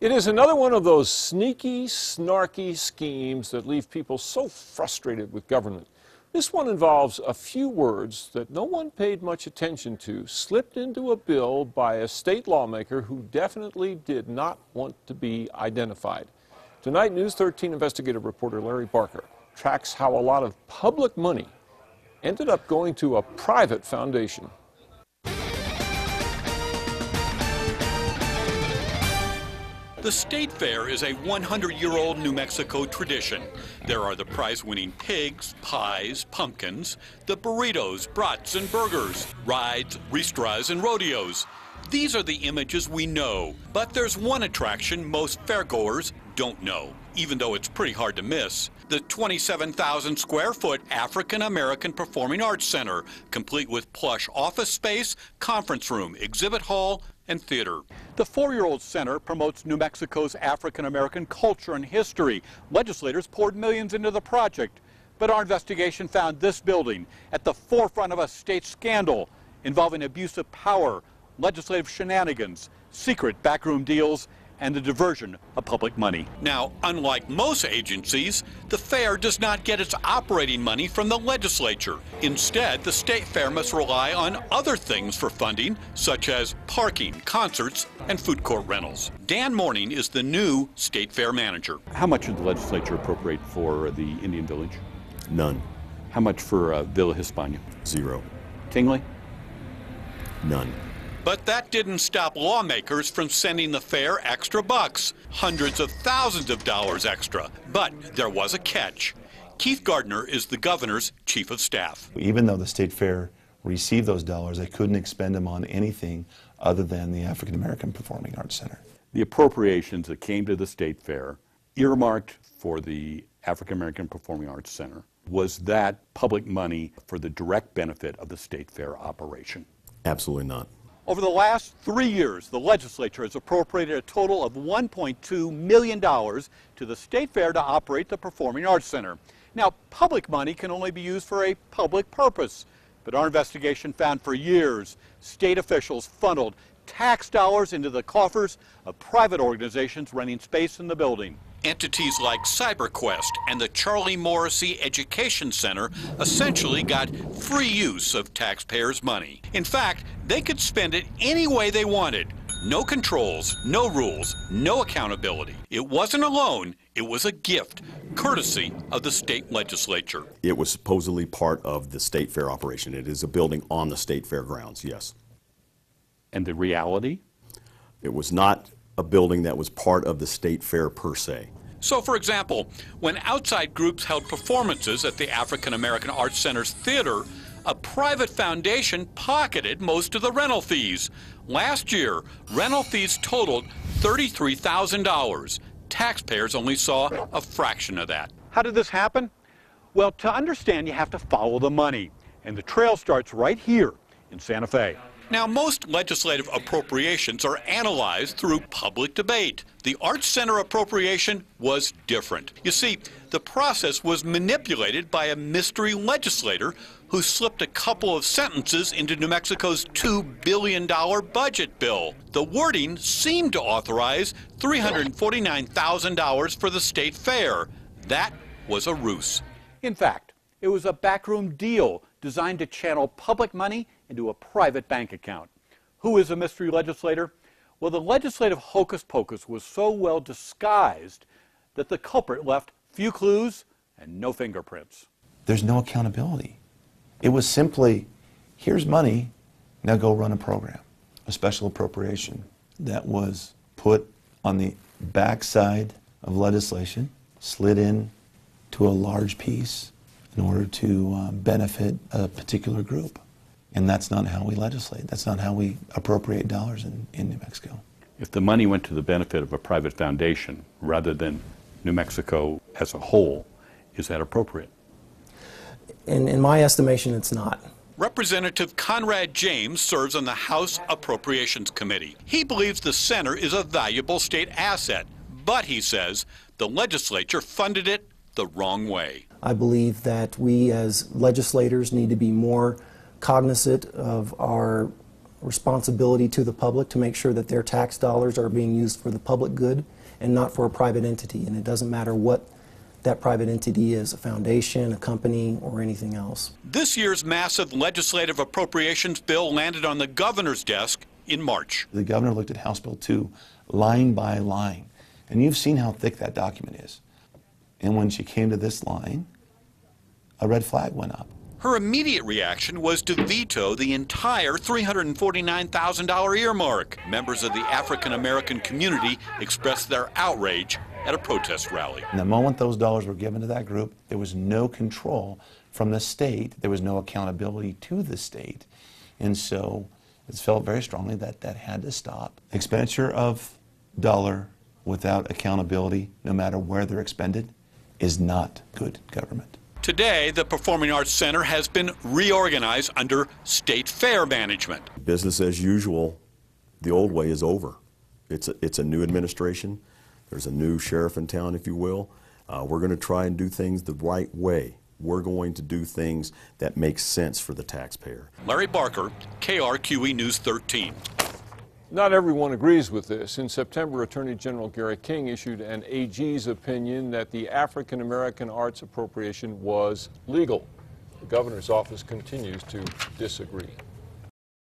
It is another one of those sneaky, snarky schemes that leave people so frustrated with government. This one involves a few words that no one paid much attention to, slipped into a bill by a state lawmaker who definitely did not want to be identified. Tonight, News 13 investigative reporter Larry Barker tracks how a lot of public money ended up going to a private foundation. The State Fair is a 100-year-old New Mexico tradition. There are the prize-winning pigs, pies, pumpkins, the burritos, brats, and burgers, rides, ristras, and rodeos. These are the images we know, but there's one attraction most fairgoers don't know, even though it's pretty hard to miss. The 27,000-square-foot African-American Performing Arts Center, complete with plush office space, conference room, exhibit hall, and theater. The four-year-old center promotes New Mexico's African-American culture and history. Legislators poured millions into the project, but our investigation found this building at the forefront of a state scandal involving abuse of power, legislative shenanigans, secret backroom deals, and the diversion of public money. Now, unlike most agencies, the fair does not get its operating money from the legislature. Instead, the state fair must rely on other things for funding, such as parking, concerts, and food court rentals. Dan Morning is the new state fair manager. How much did the legislature appropriate for the Indian Village? None. How much for Villa Hispania? Zero. Tingley? None. But that didn't stop lawmakers from sending the fair extra bucks, hundreds of thousands of dollars extra. But there was a catch. Keith Gardner is the governor's chief of staff. Even though the State Fair received those dollars, they couldn't expend them on anything other than the African American Performing Arts Center. The appropriations that came to the State Fair, earmarked for the African American Performing Arts Center, was that public money for the direct benefit of the State Fair operation? Absolutely not. Over the last 3 years, the legislature has appropriated a total of $1.2 million to the State Fair to operate the Performing Arts Center. Now, public money can only be used for a public purpose, but our investigation found for years state officials funneled tax dollars into the coffers of private organizations renting space in the building. Entities like CyberQuest and the Charlie Morrissey Education Center essentially got free use of taxpayers' money. In fact, they could spend it any way they wanted. No controls, no rules, no accountability. It wasn't a loan, it was a gift, courtesy of the state legislature. It was supposedly part of the State Fair operation. It is a building on the State Fair grounds, yes. And the reality? It was not a building that was part of the State Fair per se. So, for example, when outside groups held performances at the African American Arts Center's theater, a private foundation pocketed most of the rental fees. Last year, rental fees totaled $33,000. Taxpayers only saw a fraction of that. How did this happen? Well, to understand, you have to follow the money. And the trail starts right here in Santa Fe. Now, most legislative appropriations are analyzed through public debate. The Arts Center appropriation was different. You see, the process was manipulated by a mystery legislator who slipped a couple of sentences into New Mexico's $2 billion budget bill. The wording seemed to authorize $349,000 for the state fair. That was a ruse. In fact, it was a backroom deal designed to channel public money into a private bank account. Who is a mystery legislator? Well, the legislative hocus pocus was so well disguised that the culprit left few clues and no fingerprints. There's no accountability. It was simply, here's money, now go run a program. A special appropriation that was put on the backside of legislation, slid in to a large piece in order to benefit a particular group. And that's not how we legislate. That's not how we appropriate dollars in New Mexico. If the money went to the benefit of a private foundation rather than New Mexico as a whole, is that appropriate? In my estimation, it's not. Representative Conrad James serves on the House Appropriations Committee. He believes the center is a valuable state asset, but he says the legislature funded it the wrong way. I believe that we as legislators need to be more cognizant of our responsibility to the public to make sure that their tax dollars are being used for the public good and not for a private entity. And it doesn't matter what that private entity is, a foundation, a company, or anything else. This year's massive legislative appropriations bill landed on the governor's desk in March. The governor looked at House Bill 2 line by line, and you've seen how thick that document is. And when she came to this line, a red flag went up. Her immediate reaction was to veto the entire $349,000 earmark. Members of the African American community expressed their outrage at a protest rally. And the moment those dollars were given to that group, there was no control from the state. There was no accountability to the state. And so it's felt very strongly that that had to stop. Expenditure of dollar without accountability, no matter where they're expended, is not good government. Today, the Performing Arts Center has been reorganized under state fair management. Business as usual, the old way is over. It's a new administration. There's a new sheriff in town, if you will. We're going to try and do things the right way. We're going to do things that make sense for the taxpayer. Larry Barker, KRQE News 13. Not everyone agrees with this. In September, Attorney General Gary King issued an AG's opinion that the African American arts appropriation was legal. The governor's office continues to disagree.